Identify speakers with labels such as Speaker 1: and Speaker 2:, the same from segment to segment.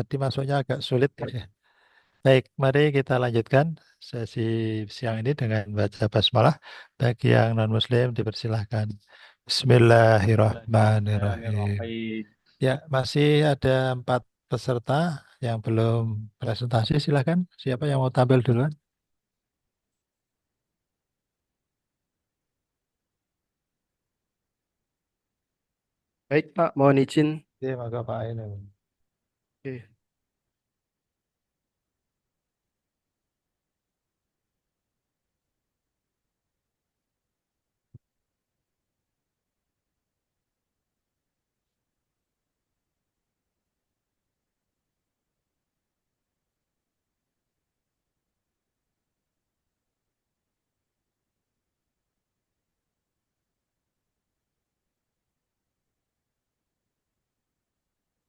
Speaker 1: tadi masuknya agak sulit. Baik, mari kita lanjutkan sesi siang ini dengan baca basmalah. Bagi yang non-Muslim dipersilahkan. Bismillahirrahmanirrahim.
Speaker 2: Bismillahirrahmanirrahim.
Speaker 1: Ya, masih ada 4 peserta yang belum presentasi. Silakan. Siapa yang mau tampil duluan?
Speaker 2: Baik Pak, mohon izin.
Speaker 1: Oke, maka Pak ini.
Speaker 2: Oke.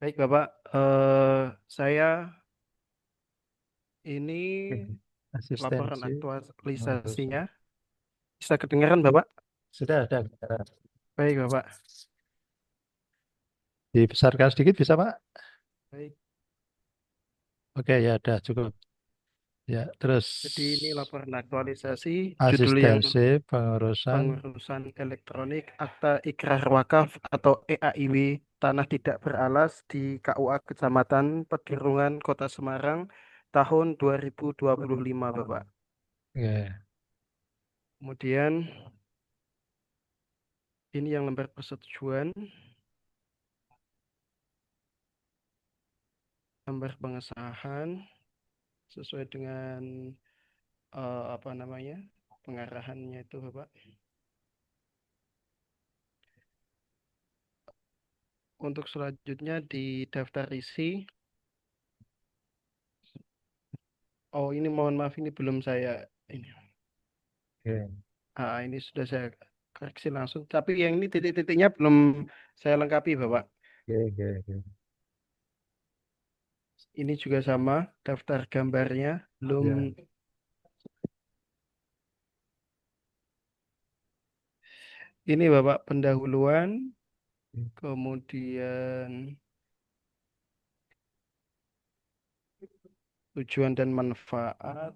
Speaker 2: Baik Bapak, saya ini
Speaker 1: Oke.
Speaker 2: laporan
Speaker 1: Asistensi
Speaker 2: aktualisasinya.
Speaker 1: pengurusan.
Speaker 2: Bisa kedengaran Bapak?
Speaker 1: Sudah ada.
Speaker 2: Baik Bapak.
Speaker 1: Dibesarkan sedikit bisa, Pak?
Speaker 2: Baik.
Speaker 1: Oke, ya ada cukup. Ya, terus
Speaker 2: Jadi ini laporan aktualisasi judul yang
Speaker 1: asistensi pengurusan.
Speaker 2: pengurusan elektronik akta ikrar wakaf atau EAIW tanah tidak beralas di KUA Kecamatan Pedirungan Kota Semarang tahun 2025 Bapak.
Speaker 1: Ya,
Speaker 2: Kemudian ini yang lembar persetujuan, lembar pengesahan sesuai dengan apa namanya pengarahannya itu Bapak. Untuk selanjutnya di daftar isi, oh ini mohon maaf ini belum saya ini.
Speaker 1: oke,
Speaker 2: Ini sudah saya koreksi langsung. Tapi yang ini titik-titiknya belum saya lengkapi Bapak.
Speaker 1: oke.
Speaker 2: Ini juga sama, daftar gambarnya belum.
Speaker 1: Ya,
Speaker 2: Ini Bapak pendahuluan, kemudian tujuan dan manfaat,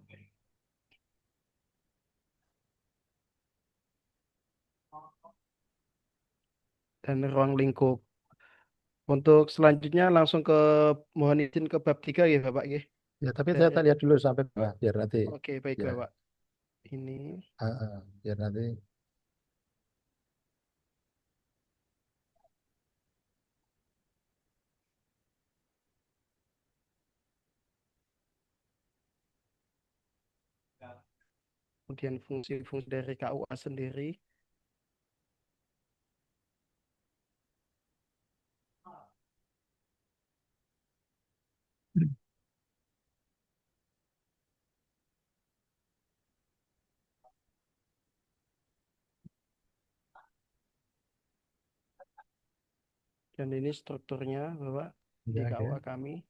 Speaker 2: dan ruang lingkup. Untuk selanjutnya langsung ke mohon izin ke bab 3 ya Bapak ya.
Speaker 1: ya, tapi saya
Speaker 2: Dari
Speaker 1: tak lihat dulu sampai bawah, biar nanti.
Speaker 2: Oke, baik
Speaker 1: Ya,
Speaker 2: Bapak. Ini
Speaker 1: biar nanti.
Speaker 2: kemudian fungsi-fungsi dari KUA sendiri. Dan ini strukturnya Bapak di
Speaker 1: Ya,
Speaker 2: KUA
Speaker 1: oke.
Speaker 2: kami.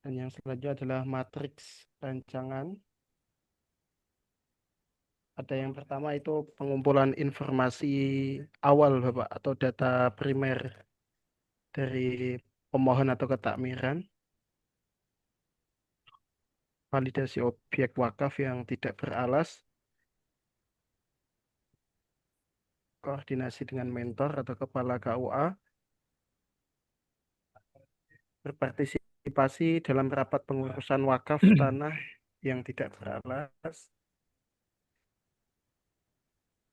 Speaker 2: Dan yang selanjutnya adalah matriks rancangan. Ada yang pertama itu pengumpulan informasi awal Bapak atau data primer dari pemohon atau ketakmiran, validasi objek wakaf yang tidak beralas, koordinasi dengan mentor atau kepala KUA, berpartisipasi dalam rapat pengurusan wakaf tanah yang tidak beralas.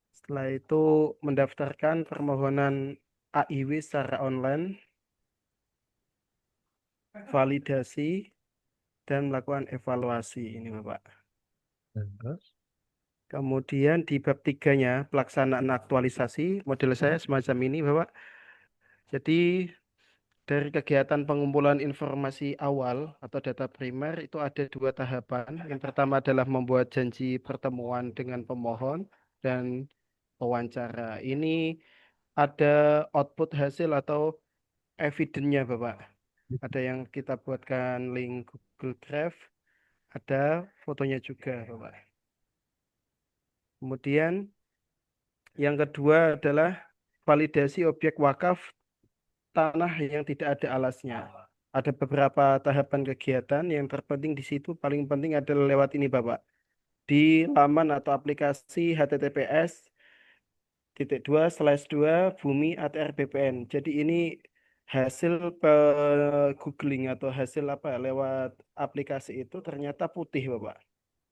Speaker 2: Setelah itu mendaftarkan permohonan AIW secara online, validasi, dan melakukan evaluasi ini Bapak.
Speaker 1: Terus,
Speaker 2: Kemudian di bab tiganya pelaksanaan aktualisasi model saya semacam ini Bapak. Jadi dari kegiatan pengumpulan informasi awal atau data primer itu ada dua tahapan. Yang pertama adalah membuat janji pertemuan dengan pemohon dan wawancara. Ini ada output hasil atau evidennya Bapak. Ada yang kita buatkan link Google Drive, ada fotonya juga, Bapak. Kemudian yang kedua adalah validasi objek wakaf tanah yang tidak ada alasnya. Ada beberapa tahapan kegiatan yang terpenting di situ paling penting adalah lewat ini Bapak. Di laman atau aplikasi https://2/2 bumi ATR BPN. Jadi ini hasil googling atau hasil apa lewat aplikasi itu ternyata putih Bapak.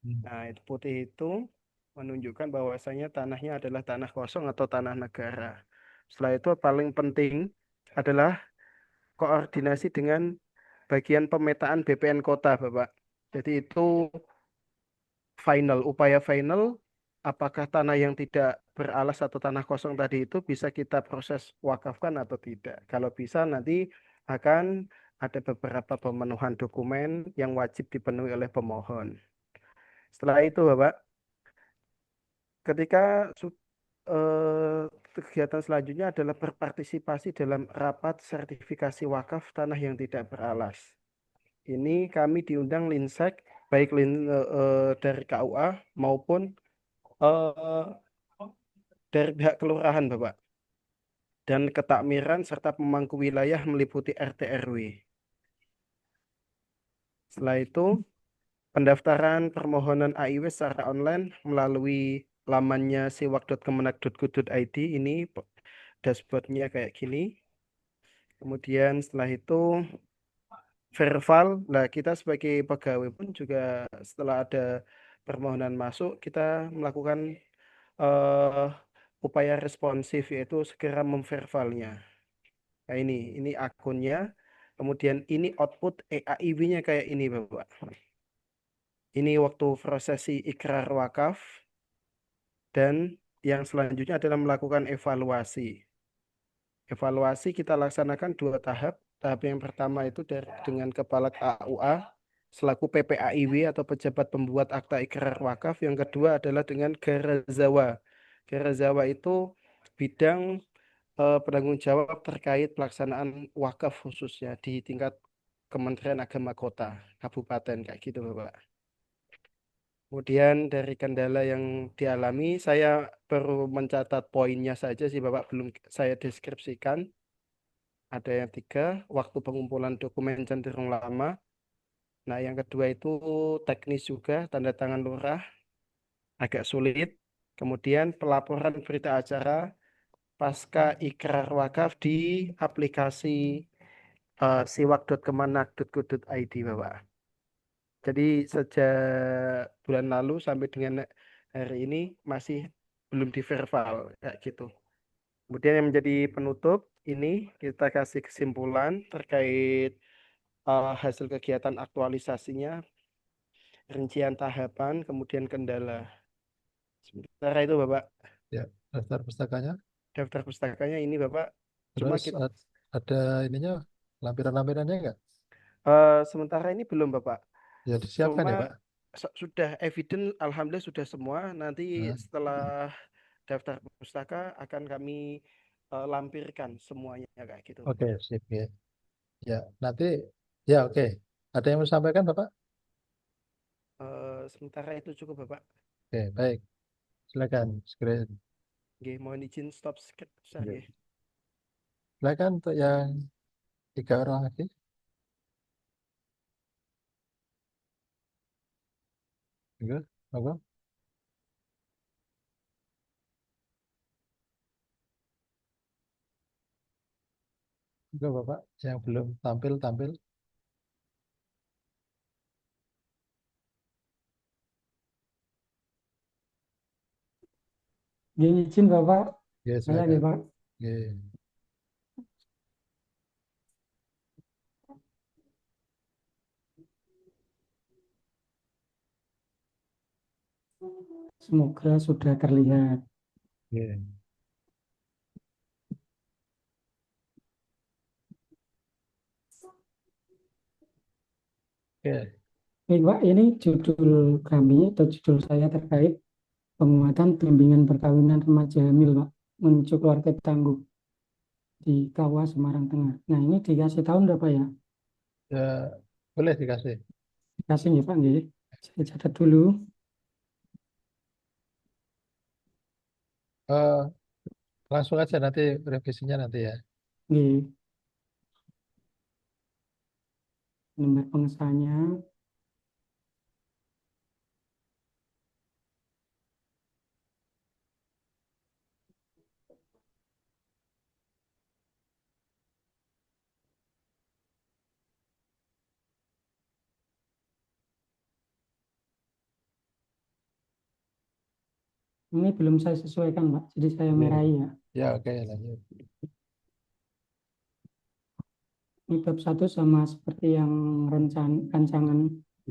Speaker 1: Hmm.
Speaker 2: Nah, itu putih itu menunjukkan bahwasanya tanahnya adalah tanah kosong atau tanah negara. Setelah itu paling penting adalah koordinasi dengan bagian pemetaan BPN kota, Bapak. Jadi itu upaya final, apakah tanah yang tidak beralas atau tanah kosong tadi itu bisa kita proses wakafkan atau tidak. Kalau bisa nanti akan ada beberapa pemenuhan dokumen yang wajib dipenuhi oleh pemohon. Setelah itu, Bapak, ketika kegiatan selanjutnya adalah berpartisipasi dalam rapat sertifikasi wakaf tanah yang tidak beralas. Ini kami diundang Linsek, baik dari KUA maupun eh, dari pihak kelurahan, Bapak. Dan ketakmiran serta pemangku wilayah meliputi RT RW. Setelah itu, pendaftaran permohonan AIW secara online melalui lamannya siwak.kemenak.go.id ini dashboardnya kayak gini. Kemudian setelah itu verbal, nah kita sebagai pegawai pun juga setelah ada permohonan masuk, kita melakukan eh, upaya responsif yaitu segera memverbalnya. Nah ini akunnya, kemudian ini output EAIW-nya kayak ini Bapak. Ini waktu prosesi ikrar wakaf dan yang selanjutnya adalah melakukan evaluasi. Evaluasi kita laksanakan 2 tahap. Tahap yang pertama itu dengan Kepala KUA selaku PPAIW atau pejabat pembuat akta ikrar wakaf. Yang kedua adalah dengan Garazawa. Garazawa itu bidang penanggung jawab terkait pelaksanaan wakaf khususnya di tingkat Kementerian Agama Kota, Kabupaten kayak gitu Bapak. Kemudian dari kendala yang dialami, saya perlu mencatat poinnya saja sih Bapak, belum saya deskripsikan. Ada yang 3, waktu pengumpulan dokumen cenderung lama. Nah, yang kedua itu teknis juga, tanda tangan lurah, agak sulit. Kemudian pelaporan berita acara pasca ikrar wakaf di aplikasi siwak.kemenak.go.id, Bapak. Jadi sejak bulan lalu sampai dengan hari ini masih belum diverbal kayak gitu. Kemudian yang menjadi penutup ini kita kasih kesimpulan terkait hasil kegiatan aktualisasinya, rincian tahapan, kemudian kendala. Sementara itu Bapak,
Speaker 1: Ya, daftar pustakanya.
Speaker 2: daftar pustakanya ini Bapak, cuma
Speaker 1: Terus
Speaker 2: kita,
Speaker 1: ada ininya, lampiran-lampirannya enggak?
Speaker 2: sementara ini belum Bapak.
Speaker 1: Ya disiapkan
Speaker 2: Cuma
Speaker 1: ya, Pak.
Speaker 2: sudah evident, alhamdulillah sudah semua. Nanti
Speaker 1: Nah,
Speaker 2: setelah daftar pustaka akan kami lampirkan semuanya kayak gitu
Speaker 1: oke,
Speaker 2: Bapak.
Speaker 1: sip ya. Ya, nanti ya oke. Ada yang mau sampaikan, Bapak?
Speaker 2: Sementara itu cukup Bapak.
Speaker 1: Oke, baik. Silakan screen.
Speaker 2: Oke, mohon izin stop share
Speaker 1: Ya.
Speaker 2: ya.
Speaker 1: Silakan untuk yang 3 orang lagi. Enggak, apa? Enggak, Bapak. Yang belum tampil tampil.
Speaker 3: Izin Bapak,
Speaker 1: Ya,
Speaker 3: saya nih
Speaker 1: silakan.
Speaker 3: Pak.
Speaker 1: Ya.
Speaker 3: Semoga sudah terlihat.
Speaker 1: Ya. Oke.
Speaker 3: Baik Pak, ini judul kami atau judul saya terkait penguatan bimbingan perkawinan remaja hamil Pak, menuju keluarga tangguh di Kawa Semarang Tengah. Nah ini dikasih tahu enggak Pak ya?
Speaker 1: Ya, boleh dikasih.
Speaker 3: Kasih ya Pak, nggih. Saya catat dulu.
Speaker 1: Eh, langsung aja nanti revisinya nanti ya.
Speaker 3: Nggih. Nomor pengesahannya. Ini belum saya sesuaikan, Pak. Jadi saya
Speaker 1: Oke.
Speaker 3: merahi ya.
Speaker 1: Ya, oke, lanjut.
Speaker 3: Ini bab 1 sama seperti yang rancangan.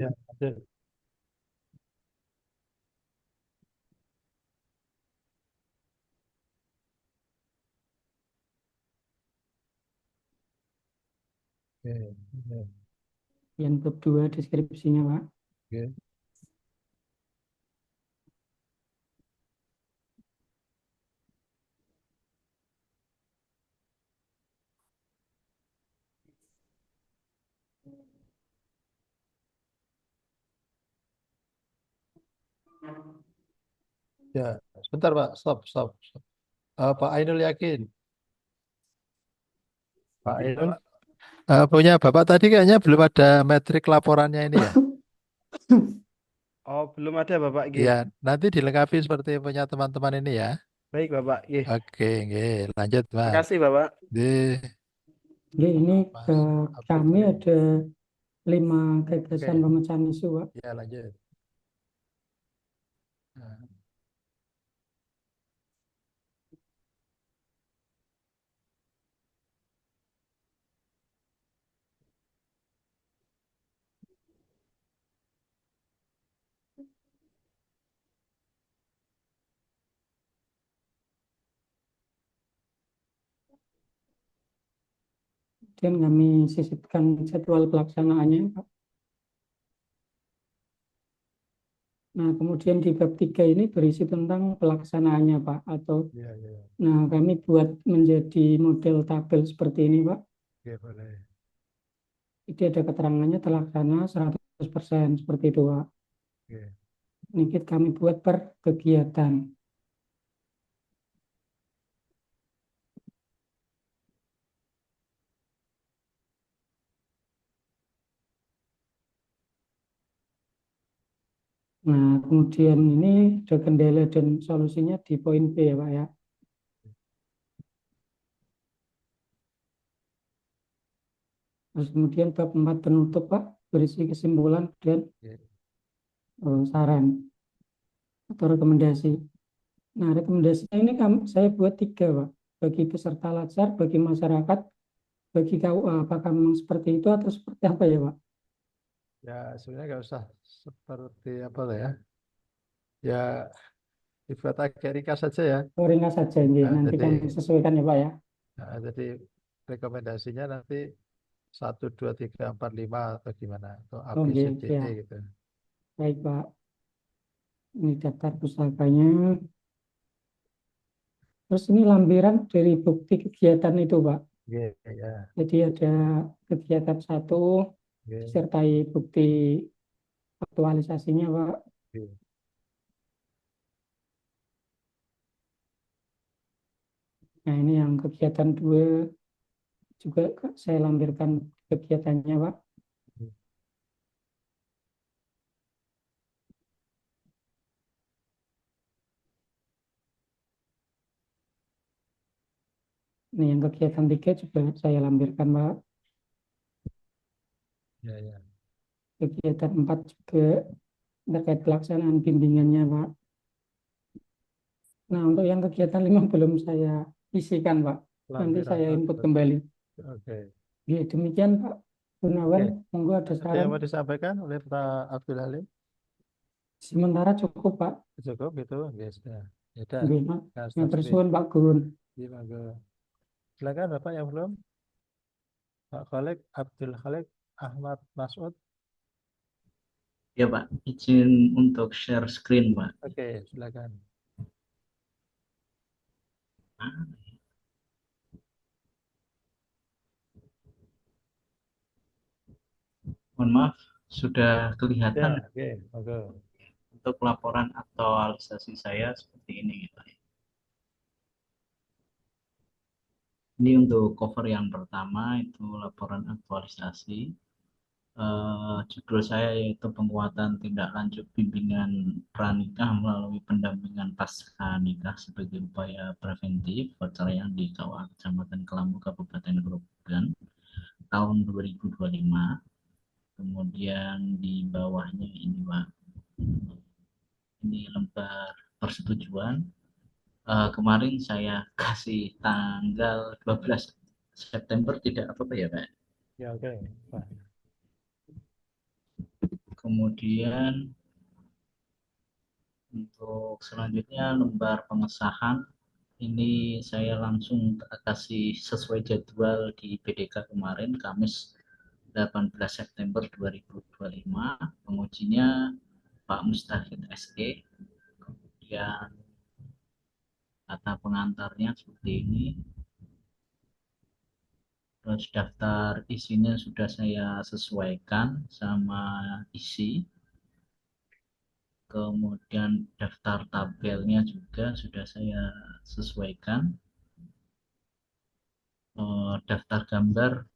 Speaker 1: Ya, lanjut. Oke, oke,
Speaker 3: Yang bab 2 deskripsinya, Pak.
Speaker 1: oke. Ya, sebentar Pak, stop, stop, stop. Pak Ainul yakin, Pak Ainul punya Bapak tadi kayaknya belum ada metrik laporannya ini ya.
Speaker 2: Oh, belum ada Bapak G.
Speaker 1: Ya, nanti dilengkapi seperti punya teman-teman ini ya.
Speaker 2: Baik Bapak G.
Speaker 1: Oke, oke, lanjut Mas.
Speaker 2: Makasih Bapak.
Speaker 1: Di
Speaker 3: Oke, ini
Speaker 1: Mas Abdul
Speaker 3: kami
Speaker 1: Halim.
Speaker 3: ada 5 gagasan
Speaker 1: Oke,
Speaker 3: pemecahan isu, Pak.
Speaker 1: ya lanjut. Nah,
Speaker 3: Kemudian kami sisipkan jadwal pelaksanaannya, Pak. Nah, kemudian di bab 3 ini berisi tentang pelaksanaannya, Pak.
Speaker 1: ya, ya,
Speaker 3: Nah, kami buat menjadi model tabel seperti ini, Pak.
Speaker 1: oke boleh.
Speaker 3: Jadi ada keterangannya terlaksana 100% seperti itu, Pak.
Speaker 1: Oke.
Speaker 3: Ini kami buat per kegiatan. Nah, kemudian ini ada kendala dan solusinya di poin B ya, Pak ya. Terus kemudian bab 4 penutup, Pak, berisi kesimpulan dan
Speaker 1: Oke.
Speaker 3: saran atau rekomendasi. Nah, rekomendasinya ini saya buat 3, Pak. Bagi peserta latsar, bagi masyarakat, bagi KUA. Apakah memang seperti itu atau seperti apa ya, Pak?
Speaker 1: Ya, sebenarnya nggak usah seperti apa lah ya. Ya, dibuat agak ringkas saja ya.
Speaker 3: Oh, ringkas saja ini.
Speaker 1: Nah,
Speaker 3: Nanti
Speaker 1: jadi,
Speaker 3: kami sesuaikan ya, Pak ya.
Speaker 1: jadi rekomendasinya nanti 1, 2, 3, 4, 5 atau gimana atau A, B,
Speaker 3: Oh,
Speaker 1: C,
Speaker 3: iya,
Speaker 1: D, E
Speaker 3: ya.
Speaker 1: gitu.
Speaker 3: Baik, Pak. Ini daftar pusakanya. Terus ini lampiran dari bukti kegiatan itu, Pak.
Speaker 1: Oke, ya.
Speaker 3: Jadi ada kegiatan 1
Speaker 1: Oke,
Speaker 3: disertai bukti aktualisasinya, Pak.
Speaker 1: oke.
Speaker 3: Nah, ini yang kegiatan 2 juga saya lampirkan kegiatannya, Pak. Ini yang kegiatan 3 juga saya lampirkan, Pak.
Speaker 1: Ya, ya.
Speaker 3: Kegiatan 4 juga terkait pelaksanaan bimbingannya, Pak. Nah, untuk yang kegiatan 5 belum saya isikan, Pak. Nanti
Speaker 1: Lampiran.
Speaker 3: saya input kembali.
Speaker 1: Oke.
Speaker 3: Ya, demikian, Pak Gunawan.
Speaker 1: Oke.
Speaker 3: Monggo ada
Speaker 1: Ada
Speaker 3: saran.
Speaker 1: yang mau disampaikan oleh Pak Abdul Halim?
Speaker 3: Sementara cukup, Pak.
Speaker 1: Cukup gitu, ya sudah. Ya udah.
Speaker 3: Nggih, Pak.
Speaker 1: Nah,
Speaker 3: Yang
Speaker 1: stop screen.
Speaker 3: bersuun, Pak Gurun.
Speaker 1: Iya, monggo. Silakan Bapak yang belum. Pak Khalid, Abdul Khalid, Ahmad Masud.
Speaker 4: Ya Pak, izin untuk share screen Pak.
Speaker 1: Oke, silakan.
Speaker 4: Mohon maaf, sudah
Speaker 1: Ya,
Speaker 4: kelihatan
Speaker 1: oke, monggo.
Speaker 4: untuk laporan aktualisasi saya seperti ini, Pak. Ini untuk cover yang pertama, itu laporan aktualisasi. Judul saya yaitu penguatan tindak lanjut bimbingan pranikah melalui pendampingan pasca nikah sebagai upaya preventif perceraian di KUA Kecamatan Kelambu Kabupaten Grobogan tahun 2025. Kemudian di bawahnya ini Pak, ini lembar persetujuan. Kemarin saya kasih tanggal 12 September, tidak apa-apa ya Pak.
Speaker 1: Ya, oke, Pak.
Speaker 4: Kemudian untuk selanjutnya lembar pengesahan, ini saya langsung kasih sesuai jadwal di BDK kemarin, Kamis 18 September 2025. Pengujinya Pak Mustahid SE. Kemudian kata pengantarnya seperti ini. Terus daftar isinya sudah saya sesuaikan sama isi. Kemudian daftar tabelnya juga sudah saya sesuaikan. Daftar gambar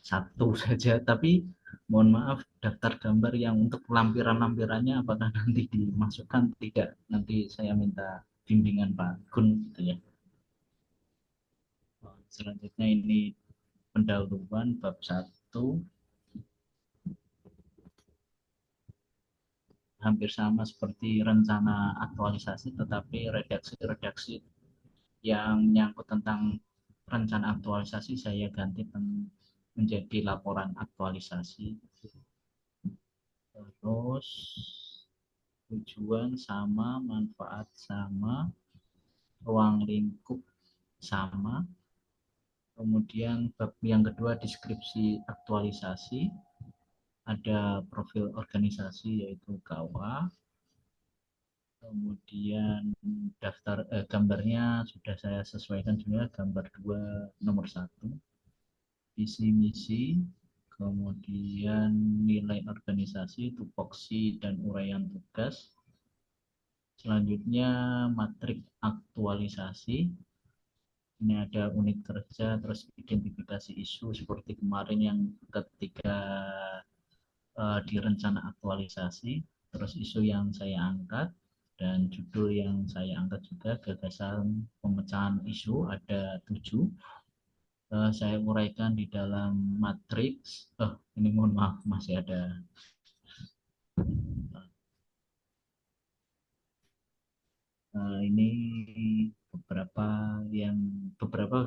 Speaker 4: satu saja, tapi mohon maaf, daftar gambar yang untuk lampiran-lampirannya apakah nanti dimasukkan, tidak, nanti saya minta bimbingan Pak Gun gitu ya. Selanjutnya ini pendahuluan bab 1, hampir sama seperti rencana aktualisasi, tetapi redaksi-redaksi yang menyangkut tentang rencana aktualisasi saya ganti menjadi laporan aktualisasi. Terus tujuan sama, manfaat sama, ruang lingkup sama. Kemudian bab yang kedua deskripsi aktualisasi, ada profil organisasi yaitu KUA. Kemudian daftar gambarnya sudah saya sesuaikan juga, gambar 2 nomor 1, visi misi, kemudian nilai organisasi, tupoksi dan uraian tugas. Selanjutnya matrik aktualisasi, ini ada unit kerja, terus identifikasi isu seperti kemarin yang ketika di rencana aktualisasi, terus isu yang saya angkat dan judul yang saya angkat juga, gagasan pemecahan isu ada 7. Saya uraikan di dalam matriks. Ini mohon maaf, masih ada ini beberapa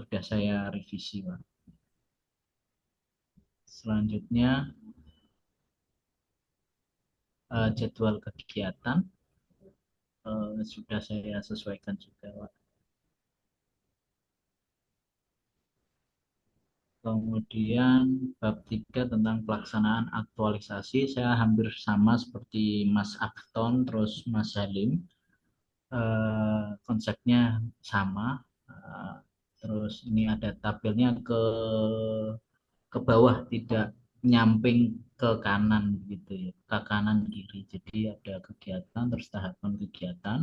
Speaker 4: sudah saya revisi Pak. Selanjutnya jadwal kegiatan sudah saya sesuaikan juga Pak. Kemudian bab 3 tentang pelaksanaan aktualisasi saya hampir sama seperti Mas Afton terus Mas Halim. Konsepnya sama. Terus ini ada tabelnya ke bawah, tidak nyamping ke kanan gitu ya, ke kanan kiri. Jadi ada kegiatan, terus tahapan kegiatan,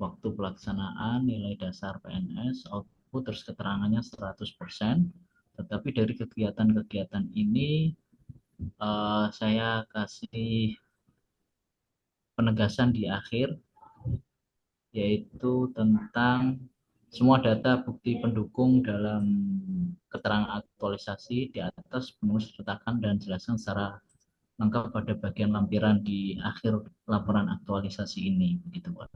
Speaker 4: waktu pelaksanaan, nilai dasar PNS, output, terus keterangannya 100%. Tetapi dari kegiatan-kegiatan ini saya kasih penegasan di akhir, yaitu tentang semua data bukti pendukung dalam keterangan aktualisasi di atas penuh sertakan dan jelaskan secara lengkap pada bagian lampiran di akhir laporan aktualisasi ini, begitu Pak.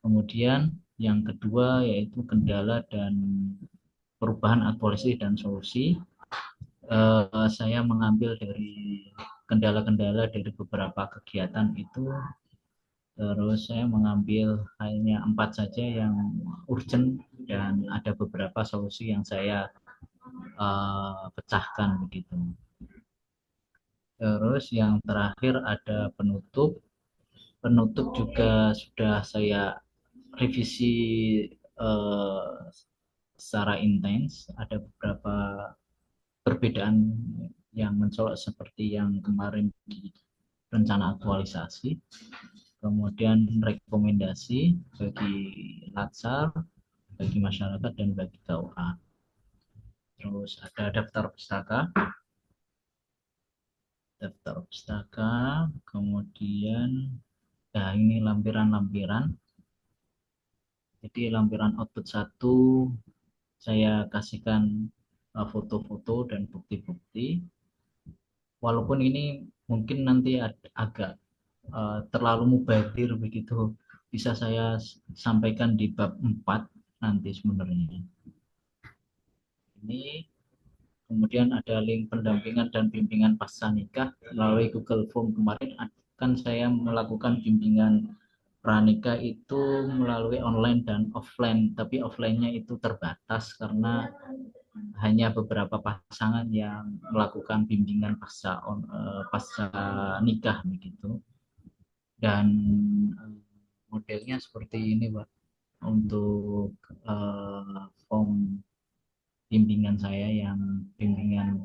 Speaker 4: Kemudian yang kedua yaitu kendala dan perubahan aktualisasi dan solusi. Saya mengambil dari kendala-kendala dari beberapa kegiatan itu, terus saya mengambil hanya 4 saja yang urgent dan ada beberapa solusi yang saya pecahkan begitu. Terus yang terakhir ada penutup. Penutup juga sudah saya revisi secara intens. Ada beberapa perbedaan yang mencolok seperti yang kemarin di rencana aktualisasi, kemudian rekomendasi bagi Latsar, bagi masyarakat, dan bagi KUA. Terus ada daftar pustaka, kemudian ya ini lampiran-lampiran. Jadi lampiran output 1 saya kasihkan foto-foto dan bukti-bukti. Walaupun ini mungkin nanti agak terlalu mubazir begitu, bisa saya sampaikan di bab 4 nanti sebenarnya. Ini kemudian ada link pendampingan dan bimbingan pasca nikah melalui Google Form. Kemarin kan saya melakukan bimbingan pranikah itu melalui online dan offline, tapi offline-nya itu terbatas karena hanya beberapa pasangan yang melakukan bimbingan pasca nikah begitu. Dan modelnya seperti ini, Pak, untuk form bimbingan saya yang bimbingan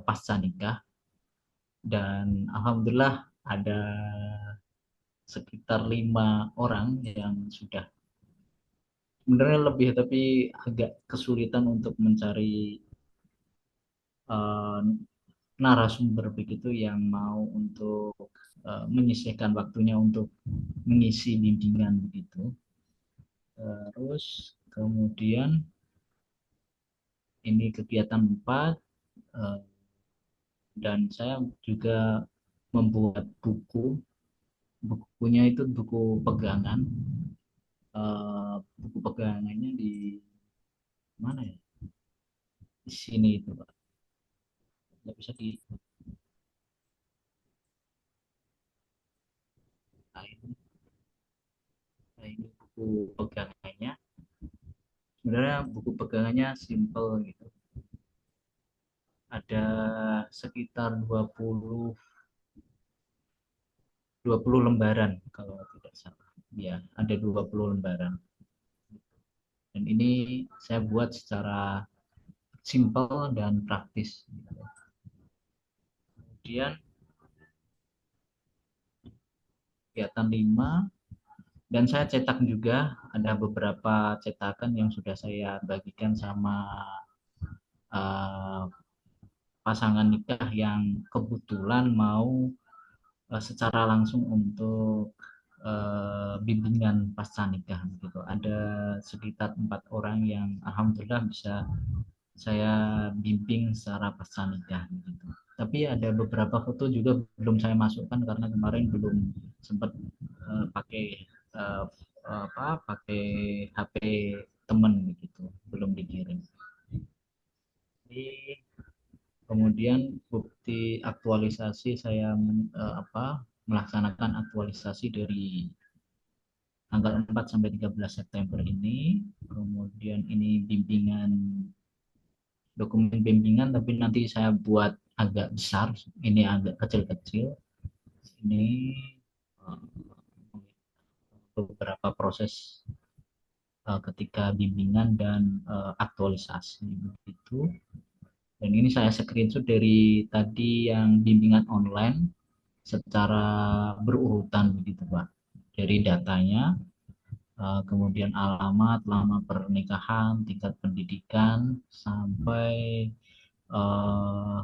Speaker 4: pasca nikah. Dan alhamdulillah ada sekitar 5 orang yang sudah, sebenarnya lebih tapi agak kesulitan untuk mencari narasumber begitu yang mau untuk menyisihkan waktunya untuk mengisi bimbingan begitu. Terus kemudian ini kegiatan 4, dan saya juga membuat bukunya itu buku pegangan. Buku pegangannya di mana ya, di sini itu, Pak, nggak bisa di ini buku pegangannya. Sebenarnya buku pegangannya simple gitu, ada sekitar 20 lembaran kalau tidak salah ya, ada 20 lembaran, dan ini saya buat secara simple dan praktis. Kemudian kegiatan 5, dan saya cetak juga, ada beberapa cetakan yang sudah saya bagikan sama pasangan nikah yang kebetulan mau secara langsung untuk bimbingan pasca nikah gitu. Ada sekitar 4 orang yang alhamdulillah bisa saya bimbing secara pasca nikah gitu. Tapi ada beberapa foto juga belum saya masukkan karena kemarin belum sempat pakai pakai HP temen gitu, belum dikirim. Jadi kemudian bukti aktualisasi saya melaksanakan aktualisasi dari tanggal 4 sampai 13 September ini. Kemudian ini dokumen bimbingan, tapi nanti saya buat agak besar, ini agak kecil-kecil. Ini beberapa proses ketika bimbingan dan aktualisasi begitu. Dan ini saya screenshot dari tadi yang bimbingan online secara berurutan begitu, Pak. Dari datanya, kemudian alamat, lama pernikahan, tingkat pendidikan, sampai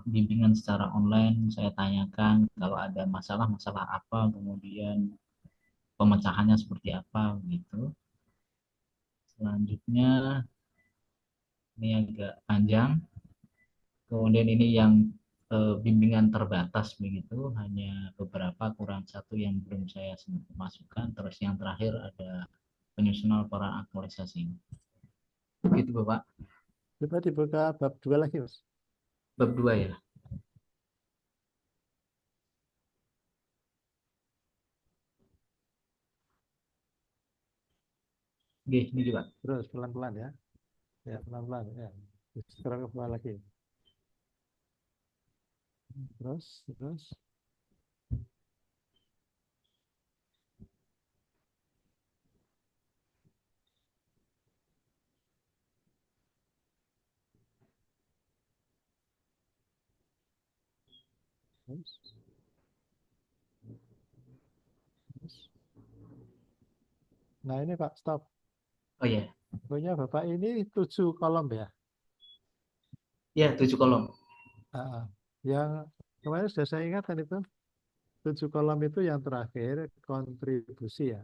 Speaker 4: bimbingan secara online saya tanyakan kalau ada masalah apa, kemudian pemecahannya seperti apa gitu. Selanjutnya ini agak panjang. Kemudian ini yang bimbingan terbatas begitu, hanya beberapa, kurang 1 yang belum saya masukkan. Terus yang terakhir ada penyusunan laporan aktualisasi. Begitu, Bapak.
Speaker 1: Coba dibuka bab 2 lagi, Mas.
Speaker 4: Bab 2 ya. Oke, ini juga.
Speaker 1: Terus pelan-pelan ya. Ya, pelan-pelan ya. Terus ke bawah lagi. Terus. Terus, terus. Nah ini Pak, stop.
Speaker 4: Oh ya,
Speaker 1: Punya Bapak ini 7 kolom ya.
Speaker 4: ya 7 kolom.
Speaker 1: Ah, yang kemarin sudah saya ingatkan itu 7 kolom itu yang terakhir kontribusi ya.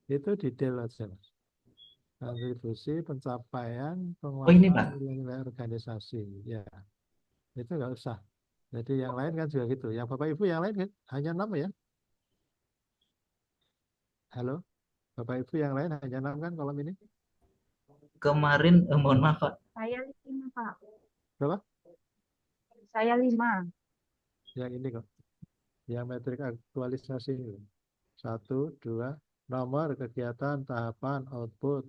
Speaker 1: Itu detail aja Mas. Kontribusi, pencapaian,
Speaker 4: Oh ini
Speaker 1: penguatan
Speaker 4: Pak,
Speaker 1: nilai organisasi. Ya, itu nggak usah. Jadi yang lain kan juga gitu. Yang Bapak Ibu yang lain kan hanya 6 ya. Halo, Bapak Ibu yang lain hanya 6 kan kolom ini.
Speaker 4: kemarin mohon maaf Pak.
Speaker 5: Saya 5, Pak.
Speaker 1: Berapa?
Speaker 5: Saya 5.
Speaker 1: Yang ini kok. Yang metrik aktualisasi ini. 1, 2, nomor kegiatan, tahapan, output,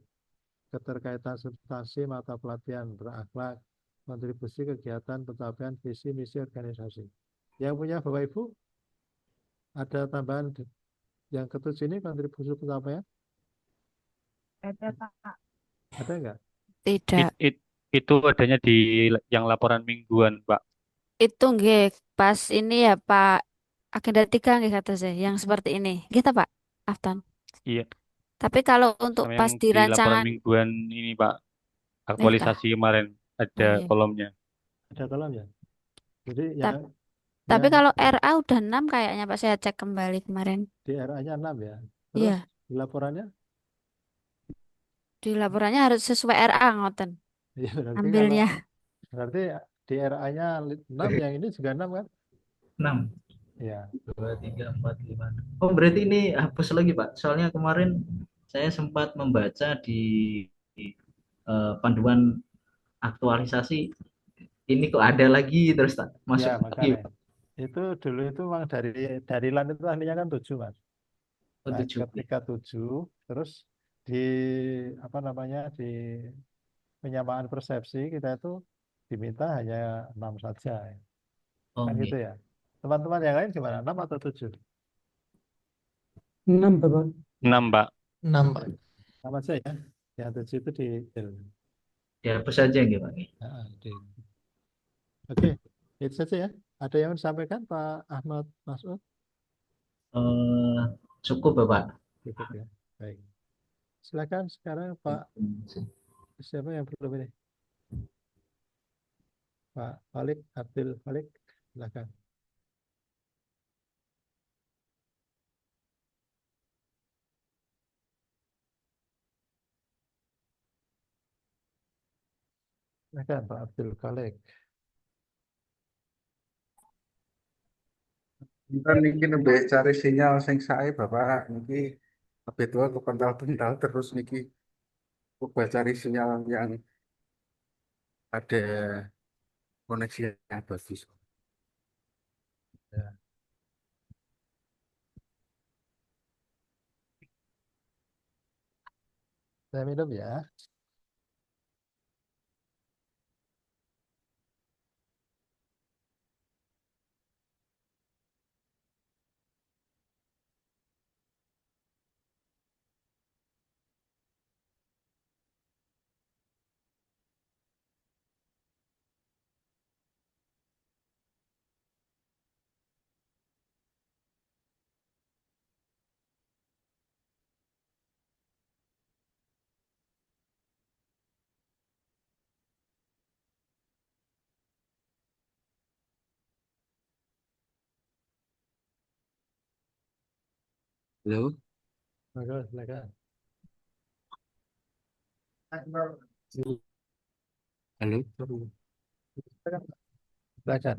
Speaker 1: keterkaitan substansi mata pelatihan berakhlak, kontribusi kegiatan pencapaian visi misi organisasi. Yang punya Bapak Ibu ada tambahan yang ketujuh ini kontribusi pencapaian
Speaker 5: Ada, Pak.
Speaker 1: ada enggak?
Speaker 6: Tidak.
Speaker 7: Itu adanya di yang laporan mingguan, Pak.
Speaker 6: Itu nggih pas ini ya Pak agenda 3 nggih kata saya yang seperti ini. Kita Pak Afton.
Speaker 7: Iya,
Speaker 6: Tapi kalau untuk
Speaker 7: sama yang
Speaker 6: pas di
Speaker 7: di laporan
Speaker 6: rancangan
Speaker 7: mingguan ini, Pak.
Speaker 6: nih kah?
Speaker 7: Aktualisasi kemarin
Speaker 6: Oh
Speaker 7: ada
Speaker 6: iya.
Speaker 7: kolomnya.
Speaker 1: Ada kolom ya. Jadi
Speaker 6: Ta-
Speaker 1: yang
Speaker 6: Tapi
Speaker 1: yang
Speaker 6: kalau RA udah 6 kayaknya Pak saya cek kembali kemarin.
Speaker 1: di RA-nya 6 ya. Terus
Speaker 6: Iya,
Speaker 1: di laporannya
Speaker 6: di laporannya harus sesuai RA ngoten.
Speaker 1: ya berarti kalau
Speaker 6: Ambilnya.
Speaker 1: berarti di RA-nya 6 yang ini juga 6 kan?
Speaker 4: 6,
Speaker 1: Ya.
Speaker 4: 2, 3, 4, 5. Oh berarti ini hapus lagi Pak. Soalnya kemarin saya sempat membaca di panduan aktualisasi ini kok ada lagi terus tak masuk
Speaker 1: Ya,
Speaker 4: lagi
Speaker 1: makanya. Itu dulu itu memang dari LAN itu ahlinya kan 7 Mas.
Speaker 4: oh,
Speaker 1: Nah,
Speaker 4: 7.
Speaker 1: ketika 7 terus di apa namanya di penyamaan persepsi kita itu diminta hanya 6 saja.
Speaker 4: Oh
Speaker 1: Kan gitu
Speaker 4: iya.
Speaker 1: ya. Teman-teman yang lain gimana? 6 atau 7?
Speaker 3: 6 Bapak.
Speaker 7: 6, Pak.
Speaker 2: 6, Pak.
Speaker 1: Sama saja ya. Yang 7 itu di
Speaker 4: Dihapus saja gitu Pak.
Speaker 1: nah, Oke, itu saja ya. Ada yang disampaikan Pak Ahmad Masud?
Speaker 4: Eh, cukup Bapak.
Speaker 1: Cukup ya. Baik. Silakan sekarang Pak, siapa yang belum ini? Pak Falik, Abdul Falik, silakan. Silakan Pak Abdul Falik.
Speaker 8: Kita niki nembe cari sinyal sing sae Bapak niki lebih tua kepental-pental terus niki coba cari sinyal yang ada koneksi yang bagus.
Speaker 1: Ya. Saya minum ya.
Speaker 8: Halo,
Speaker 1: Monggo, silakan.
Speaker 8: halo.
Speaker 1: Silakan. Silakan.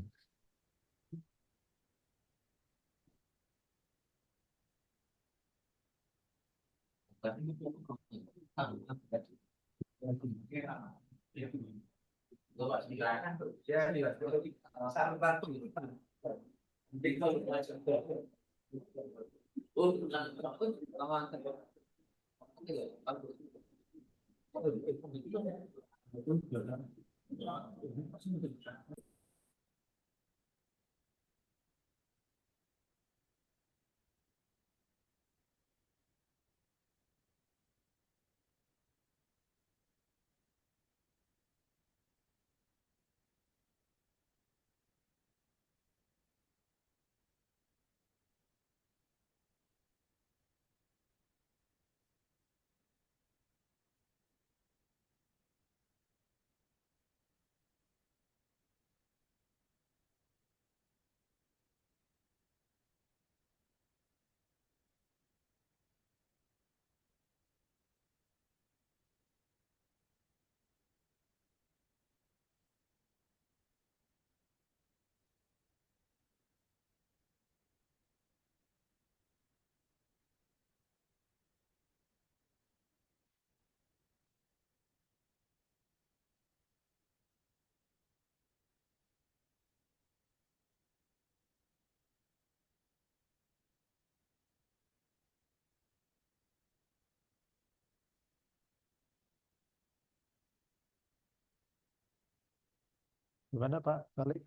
Speaker 1: Gimana Pak Kalik?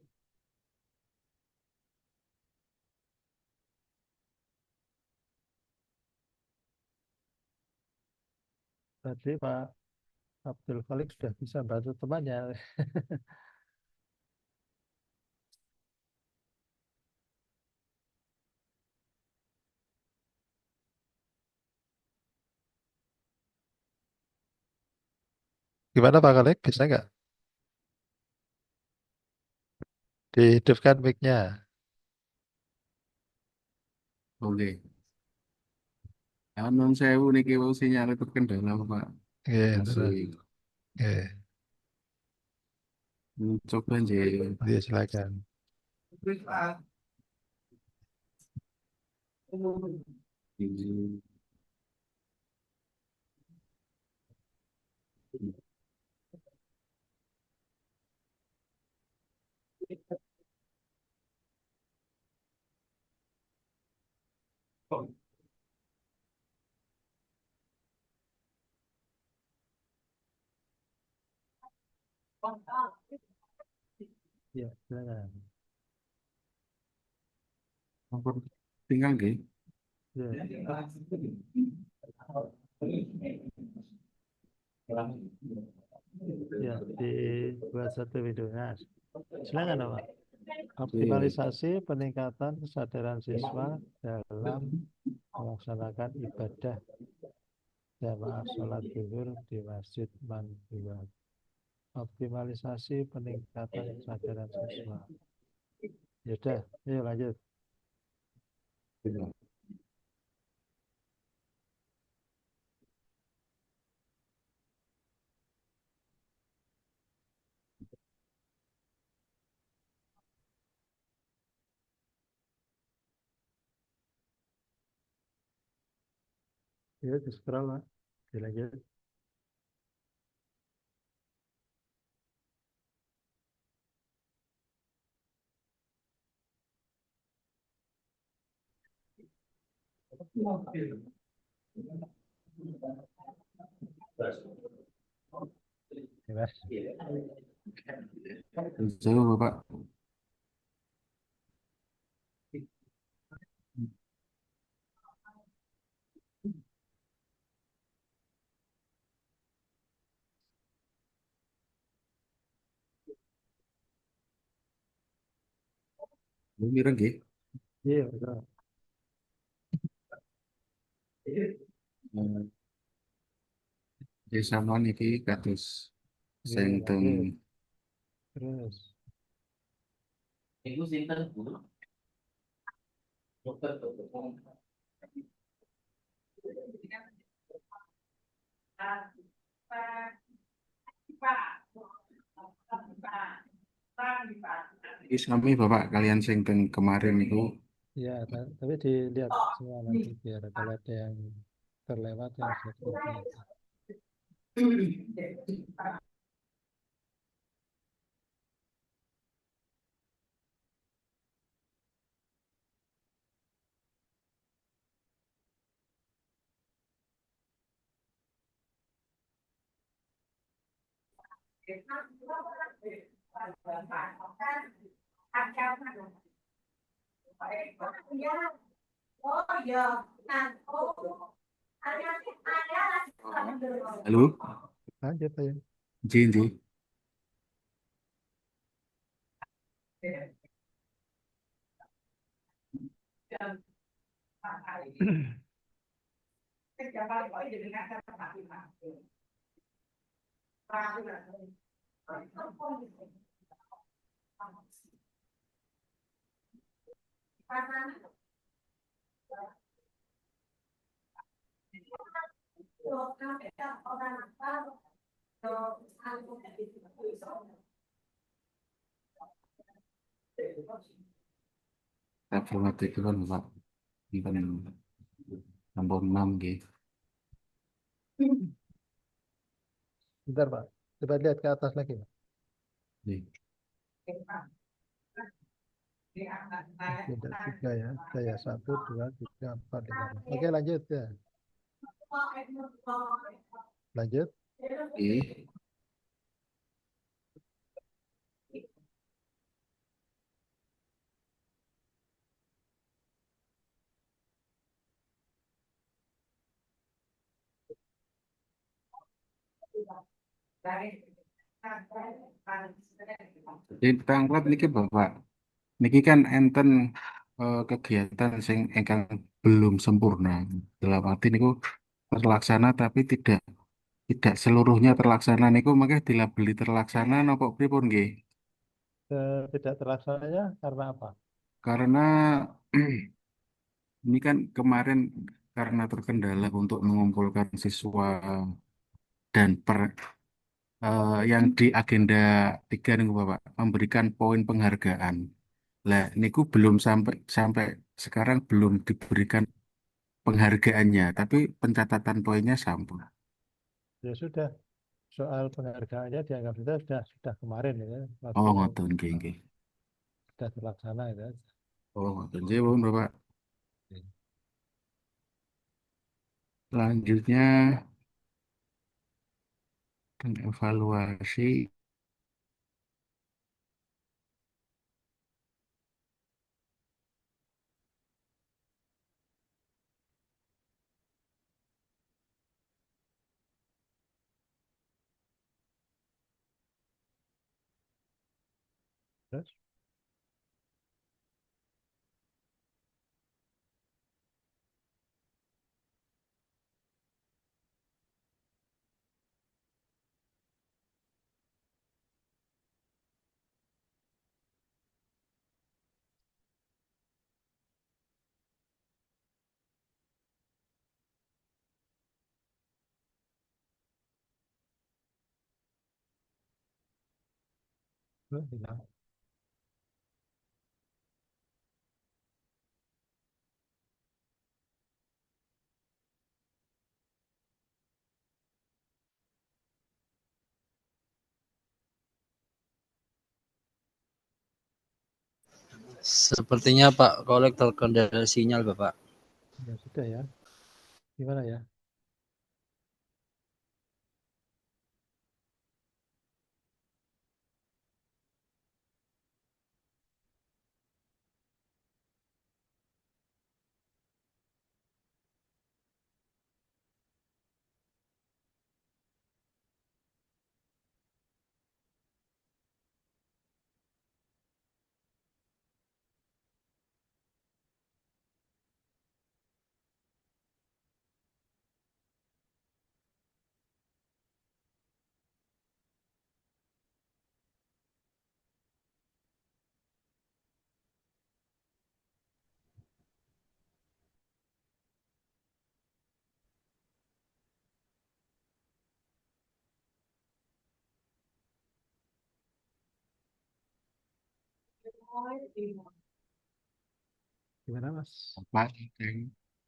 Speaker 1: Tadi Pak Abdul Kalik sudah bisa bantu temannya. Gimana Pak Kalik? Bisa nggak dihidupkan mic-nya?
Speaker 8: Oke. Amun sewu niki wau sinyal itu kendala Pak.
Speaker 1: Iya,
Speaker 8: Masih
Speaker 1: terus. Iya,
Speaker 8: coba aja.
Speaker 1: iya, silakan. Iya, silakan.
Speaker 8: Ampun, tinggal nggih.
Speaker 1: Iya. Ya, dibuat satu videonya. Silakan Pak. Optimalisasi peningkatan kesadaran siswa dalam melaksanakan ibadah jamaah sholat zuhur di Masjid Manduat. Optimalisasi peningkatan kesadaran siswa. Ya udah, ayo lanjut. Ya, di scroll Pak. Dilanjut. Ya, Mas.
Speaker 8: Jauh Bapak. Lu mireng nggih.
Speaker 1: Iya, betul.
Speaker 8: Ya sama niki kados sing
Speaker 1: Iya,
Speaker 8: teng
Speaker 1: lanjut. Terus.
Speaker 4: Itu sinten Bu? Dokter.
Speaker 8: iki sami Bapak kalian sing teng kemarin niku.
Speaker 1: Ya, tapi dilihat semua nanti biar kalau ada yang terlewat yang bisa diingat.
Speaker 8: Halo,
Speaker 1: Lanjut aja.
Speaker 8: Ji. Informatif itu kan Bapak. Kan nomor 6 nggih.
Speaker 1: Bentar Pak, coba lihat ke atas lagi Pak.
Speaker 8: Nggih.
Speaker 1: Tidak tiga ya, saya 1, 2, 3, 4, 5. Oke lanjut ya, lanjut.
Speaker 8: Nggih. Jadi tangklat niki Bapak, niki kan enten kegiatan sing ingkang belum sempurna. Dalam arti niku terlaksana tapi tidak seluruhnya terlaksana niku makanya dilabeli terlaksana napa pripun nggih?
Speaker 1: Tidak terlaksananya karena apa?
Speaker 8: Karena ini kan kemarin karena terkendala untuk mengumpulkan siswa dan yang di agenda 3 nih Bapak memberikan poin penghargaan. Lah niku belum sampai sampai sekarang belum diberikan penghargaannya, tapi pencatatan poinnya sampun.
Speaker 1: Ya sudah, soal penghargaannya dianggap sudah kemarin ya,
Speaker 8: Oh
Speaker 1: waktu
Speaker 8: ngoten nggih nggih.
Speaker 1: sudah terlaksana itu aja.
Speaker 8: Oh ngoten nggih pun Bapak. Selanjutnya evaluasi.
Speaker 1: Terus, hilang.
Speaker 9: Sepertinya Pak Kolek terkendala sinyal Bapak.
Speaker 1: Ya sudah ya, gimana ya? Gimana Mas?
Speaker 8: Bapak,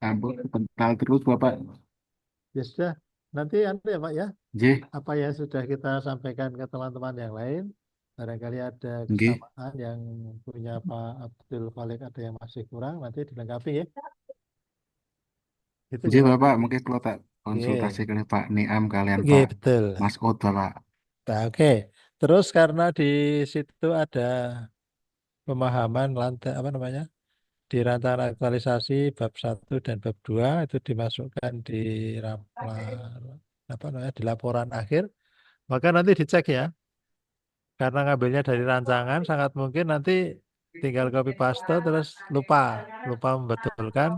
Speaker 8: sampun kental terus Bapak.
Speaker 1: Ya sudah, nanti anda ya Pak ya,
Speaker 8: Nggih,
Speaker 1: apa yang sudah kita sampaikan ke teman-teman yang lain, barangkali ada
Speaker 8: nggih,
Speaker 1: kesamaan yang punya Pak Abdul Khalik, ada yang masih kurang, nanti dilengkapi ya. Itu
Speaker 8: nggih
Speaker 1: ya Pak.
Speaker 8: Bapak, mungkin kalau tak konsultasi
Speaker 1: Oke,
Speaker 8: ke Pak Niam kalian
Speaker 1: oke
Speaker 8: Pak
Speaker 1: betul.
Speaker 8: Mas Ud Bapak.
Speaker 1: Nah, oke. Terus karena di situ ada pemahaman lantai apa namanya? Di rancangan aktualisasi bab 1 dan bab 2 itu dimasukkan di apa namanya? Di laporan akhir, maka nanti dicek ya. Karena ngambilnya dari rancangan sangat mungkin nanti tinggal copy paste terus lupa membetulkan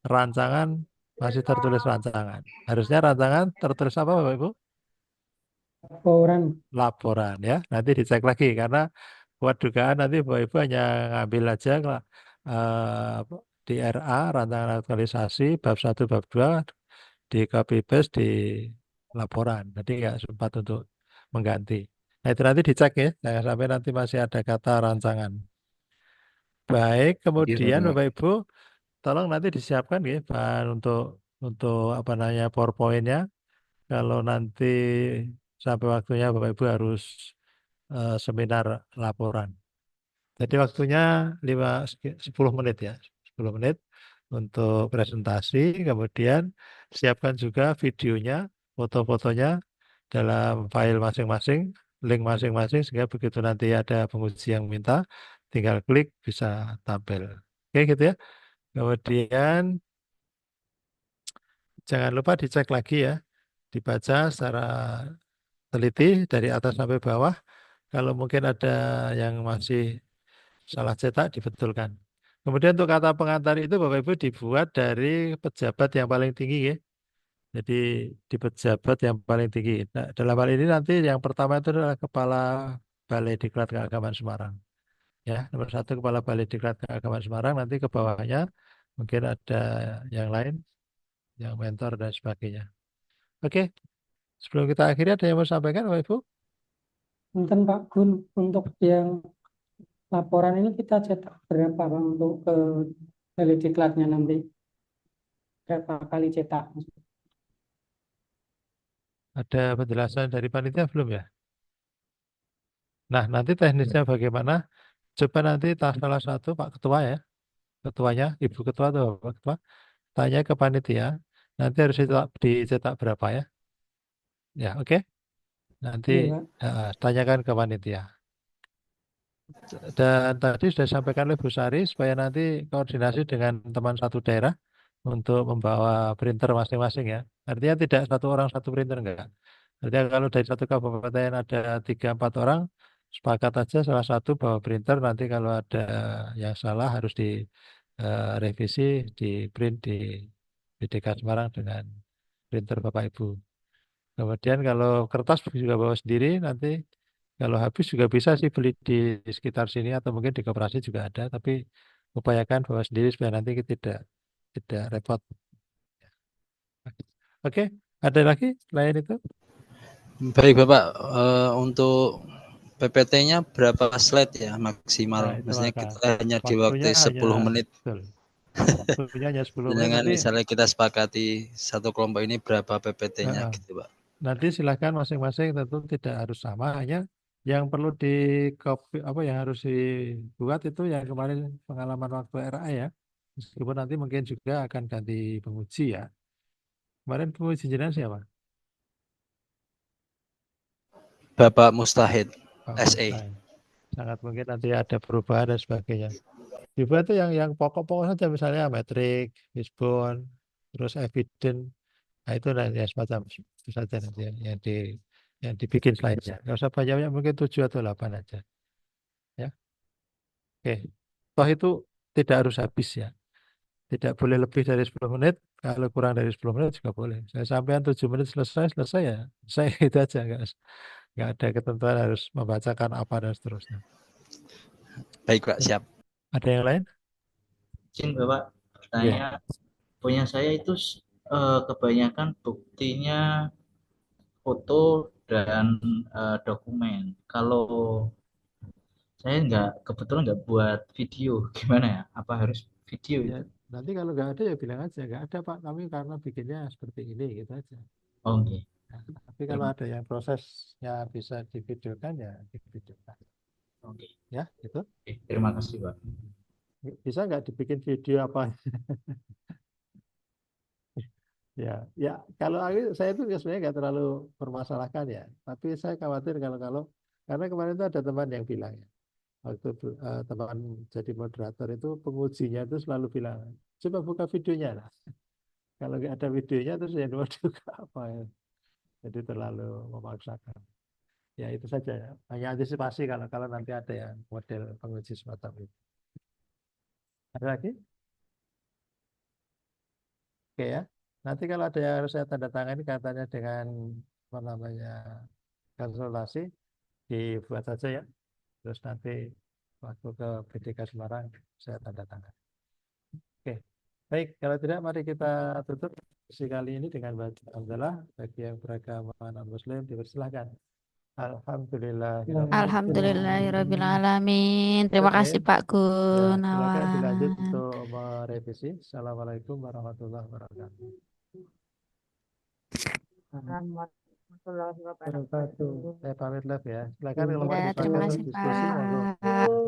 Speaker 1: rancangan masih tertulis rancangan. Harusnya rancangan tertulis apa Bapak Ibu?
Speaker 3: Laporan.
Speaker 1: Laporan ya. Nanti dicek lagi karena buat dugaan nanti Bapak Ibu hanya ngambil aja di RA rancangan aktualisasi bab 1 bab 2 di copy paste di laporan. Jadi nggak sempat untuk mengganti. Nah itu nanti dicek ya, jangan sampai nanti masih ada kata rancangan. Baik,
Speaker 8: Nggih
Speaker 1: kemudian
Speaker 8: Bapak.
Speaker 1: Bapak Ibu tolong nanti disiapkan ya bahan untuk apa namanya PowerPoint-nya. Kalau nanti sampai waktunya Bapak Ibu harus seminar laporan. Jadi waktunya 10 menit ya, 10 menit untuk presentasi, kemudian siapkan juga videonya, foto-fotonya dalam file masing-masing, link masing-masing, sehingga begitu nanti ada penguji yang minta, tinggal klik bisa tampil. Oke gitu ya. Kemudian jangan lupa dicek lagi ya, dibaca secara teliti dari atas sampai bawah. Kalau mungkin ada yang masih salah cetak, dibetulkan. Kemudian untuk kata pengantar itu Bapak Ibu dibuat dari pejabat yang paling tinggi ya. Jadi di pejabat yang paling tinggi. Nah, dalam hal ini nanti yang pertama itu adalah Kepala Balai Diklat Keagamaan Semarang. Ya, nomor satu Kepala Balai Diklat Keagamaan Semarang. Nanti ke bawahnya mungkin ada yang lain, yang mentor dan sebagainya. Oke, sebelum kita akhiri ada yang mau sampaikan Bapak Ibu?
Speaker 3: Punten Pak Gun, untuk yang laporan ini kita cetak berapa Pak untuk ke balai diklatnya nanti? Berapa kali cetak?
Speaker 1: Ada penjelasan dari panitia belum ya? Nah, nanti teknisnya bagaimana? Coba nanti salah satu Pak Ketua ya, ketuanya, Ibu Ketua atau Bapak Ketua, tanya ke panitia, nanti harus dicetak berapa ya? Ya, oke. Nanti
Speaker 3: Iya Pak.
Speaker 1: tanyakan ke panitia. Dan tadi sudah disampaikan oleh Bu Sari supaya nanti koordinasi dengan teman satu daerah untuk membawa printer masing-masing ya. Artinya tidak satu orang satu printer enggak. Artinya kalau dari satu kabupaten ada 3-4 orang, sepakat aja salah satu bawa printer. Nanti kalau ada yang salah harus direvisi, di print di BDK Semarang dengan printer Bapak Ibu. Kemudian kalau kertas juga bawa sendiri, nanti kalau habis juga bisa sih beli di sekitar sini atau mungkin di koperasi juga ada, tapi upayakan bawa sendiri supaya nanti kita tidak repot. Oke, ada lagi selain itu?
Speaker 9: Baik Bapak, untuk PPT-nya berapa slide ya maksimal?
Speaker 1: Nah, itu
Speaker 9: Maksudnya
Speaker 1: maka
Speaker 9: kita hanya di
Speaker 1: waktunya
Speaker 9: waktu 10 menit.
Speaker 1: betul. Waktunya hanya 10 menit
Speaker 9: Jangan
Speaker 1: nanti.
Speaker 9: misalnya kita sepakati satu kelompok ini berapa PPT-nya gitu Pak.
Speaker 1: Nanti silahkan masing-masing tentu tidak harus sama, hanya yang perlu di copy apa yang harus dibuat itu yang kemarin pengalaman waktu RA ya. Meskipun nanti mungkin juga akan ganti penguji ya. Kemarin penguji jenengan siapa?
Speaker 9: Bapak Mustahid,
Speaker 1: Pak
Speaker 9: SE.
Speaker 1: Mustahil. Sangat mungkin nanti ada perubahan dan sebagainya. Dibuat itu yang pokok-pokok saja misalnya metrik, Fishbone, terus evidence. Nah itu nanti ya, semacam itu saja nanti yang dibikin slide-nya. Nggak usah banyak, mungkin 7 atau 8 aja. Ya, oke. Toh itu tidak harus habis ya. Tidak boleh lebih dari 10 menit. Kalau kurang dari 10 menit juga boleh. Saya sampean 7 menit selesai ya. Saya itu aja. Nggak ada ketentuan harus membacakan apa dan seterusnya.
Speaker 9: Baik Pak, siap.
Speaker 1: Ada yang lain?
Speaker 4: Izin Bapak bertanya, punya saya itu kebanyakan buktinya foto dan dokumen. Kalau saya kebetulan nggak buat video, gimana ya? Apa harus video
Speaker 1: Ya,
Speaker 4: itu?
Speaker 1: nanti kalau nggak ada ya bilang aja. Nggak ada Pak, kami karena bikinnya seperti ini gitu aja.
Speaker 4: Oh, oke.
Speaker 1: Nah, tapi kalau ada yang prosesnya bisa divideokan ya divideokan.
Speaker 4: Oke.
Speaker 1: Ya, gitu.
Speaker 4: Oke, terima kasih Pak.
Speaker 1: Bisa nggak dibikin video apa? Ya, ya kalau saya itu sebenarnya nggak terlalu permasalahkan ya. Tapi saya khawatir kalau karena kemarin itu ada teman yang bilang ya, waktu teman jadi moderator itu pengujinya itu selalu bilang, coba buka videonya lah. Kalau nggak ada videonya terus yang mau juga apa ya. Jadi terlalu memaksakan. Ya itu saja ya. Hanya antisipasi kalau nanti ada yang model penguji semacam itu. Ada lagi? Oke ya. Nanti kalau ada yang harus saya tanda tangani katanya dengan apa namanya konsultasi dibuat saja ya. Terus nanti waktu ke BDK Semarang saya tanda tangan. Oke. Baik, kalau tidak mari kita tutup sesi kali ini dengan baca alhamdulillah bagi yang beragama non-muslim dipersilahkan. Alhamdulillah.
Speaker 6: Alhamdulillahirabbil alamin. Terima kasih Pak
Speaker 1: Ya, silakan dilanjut
Speaker 6: Gunawan.
Speaker 1: untuk merevisi. Assalamualaikum warahmatullahi wabarakatuh.
Speaker 5: Warahmatullahi
Speaker 3: Wabarakatuh.
Speaker 1: Saya pamit live ya. Silakan kalau mau
Speaker 6: Ya, terima
Speaker 1: dipakai
Speaker 6: kasih
Speaker 1: diskusi monggo.
Speaker 5: wabarakatuh.